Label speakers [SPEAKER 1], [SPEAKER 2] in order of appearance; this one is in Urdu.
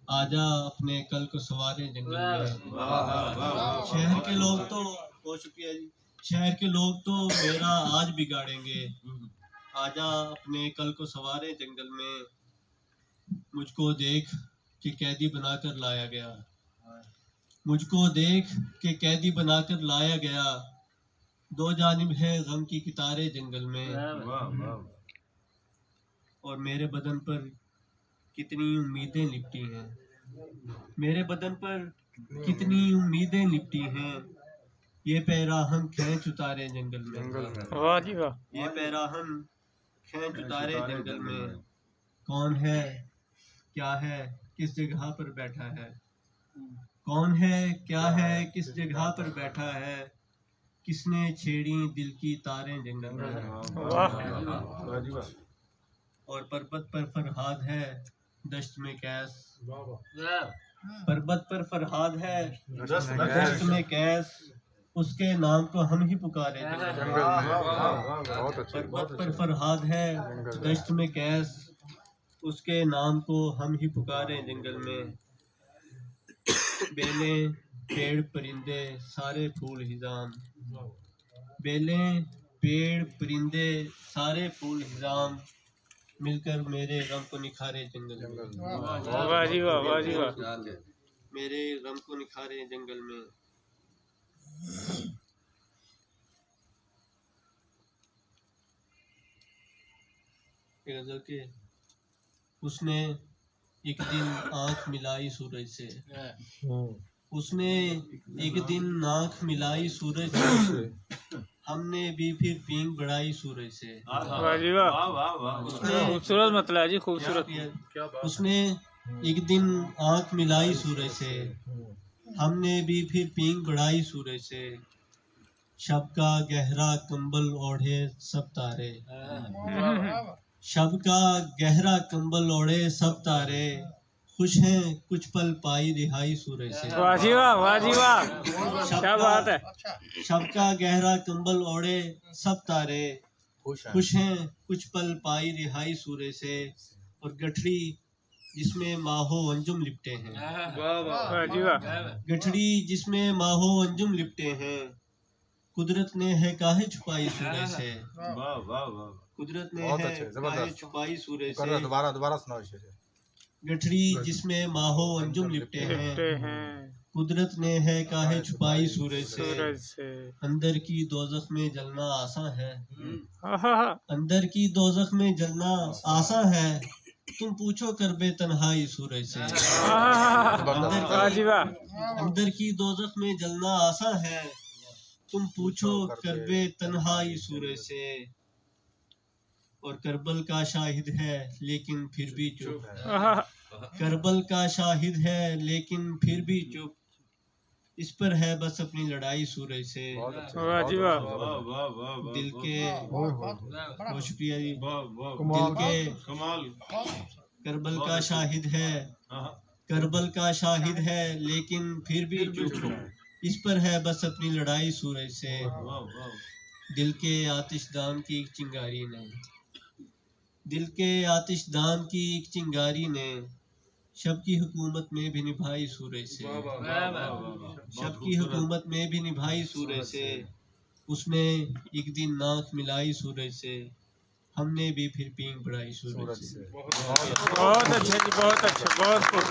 [SPEAKER 1] آجا اپنے کل کو سوارے جنگل میں۔ شہر کے لوگ تو بہت شکریہ جی، شہر کے لوگ تو میرا آج بگاڑیں گے، آجا اپنے کل کو سوارے جنگل میں۔ مجھ کو دیکھ کہ قیدی بنا کر لایا گیا، مجھ کو دیکھ کہ قیدی بنا کر لایا گیا، دو جانب ہے غم کی کتارے جنگل میں۔ اور میرے بدن پر کتنی امیدیں لپٹی ہیں، میرے بدن پر کتنی امیدیں لپٹی ہیں، یہ پیراہن کھینچ اتارے جنگل میں۔
[SPEAKER 2] واہ جی واہ۔
[SPEAKER 1] یہ پیراہن کھینچ اتارے جنگل میں۔ کون ہے کیا ہے کس جگہ پر بیٹھا ہے، کون ہے کیا ہے کس جگہ پر بیٹھا ہے، کس نے چھیڑی دل کی تاریں جنگل میں۔ اور پربت پر فرہاد ہے دشت میں کیس، پربت پر فرہاد ہے دشت میں کیس، اس کے نام کو ہم ہی پکارے جنگل میں۔ پربت پر فرہاد ہے دشت میں کیس، اس کے نام کو ہم ہی پکارے جنگل میں۔ بیلیں پیڑ پرندے سارے پھول حزام، بیلیں پیڑ پرندے سارے پھول حزام، مل کر میرے غم کو نکھارے جنگل میں۔
[SPEAKER 2] واہ جی واہ، واہ جی واہ۔
[SPEAKER 1] میرے غم کو نکھارے جنگل میں۔ ایک غزل کے اس نے ایک دن آنکھ ملائی سورج سے، اس نے ایک دن آنکھ ملائی سورج سے، ہم نے بھی پھر پینگ بڑھائی سورج سے۔
[SPEAKER 2] واہ جی واہ، خوبصورت مطلب ہے جی، خوبصورت۔
[SPEAKER 1] اس نے ایک دن آنکھ ملائی سورج سے، ہم نے بھی پھر پینگ بڑھائی سورج سے، شب کا گہرا کمبل اوڑھے سب تارے، شب کا گہرا کمبل اوڑھے سب تارے، خوش ہیں کچھ پل پائی رہائی سورج سے۔
[SPEAKER 2] واہ جی واہ، واہ جی واہ، کیا بات ہے۔
[SPEAKER 1] شب کا گہرا کمبل اوڑھے سب تارے، خوش ہیں کچھ پل پائی رہائی سورج سے، اور گٹھڑی جس میں ماہو انجم لپٹے ہیں،
[SPEAKER 2] واہ جی واہ۔
[SPEAKER 1] گٹھڑی جس میں ماہو انجم لپٹے ہیں، قدرت نے ہے کاہے چھپائی سورج سے، قدرت نے ہے کاہے چھپائی سورج سے۔
[SPEAKER 3] دوبارہ سناؤ شعر۔
[SPEAKER 1] گٹھڑی جس میں ماہو انجم لپٹے ہیں، قدرت نے ہے کاہے چھپائی سورج سے، اندر کی دوزخ میں جلنا آساں ہے، اندر کی دوزخ میں جلنا آساں ہے، تم پوچھو کربے تنہائی سورج سے۔ اندر کی دوزخ میں جلنا آساں ہے، تم پوچھو کربے تنہائی سورج سے، اور کربل کا شاہد ہے لیکن پھر بھی چپ، کربل کا شاہد ہے لیکن پھر بھی چپ، اس پر ہے بس اپنی لڑائی سورج سے۔ دل کے بہت شکریہ جی، دل کے کربل کا شاہد ہے، کربل کا شاہد ہے لیکن پھر بھی چپ، اس پر ہے بس اپنی لڑائی سورج سے۔ دل کے آتش دان کی ایک چنگاری نے، دل کے آتش دان کی ایک چنگاری نے، شب کی حکومت میں بھی نبھائی سورج سے، شب کی حکومت میں بھی نبھائی سورج سے، اس نے ایک دن آنکھ ملائی سورج سے، ہم نے بھی پھر پینگ بڑھائی سورج سے۔
[SPEAKER 2] بہت اچھا جی، بہت اچھا، بہت خوب۔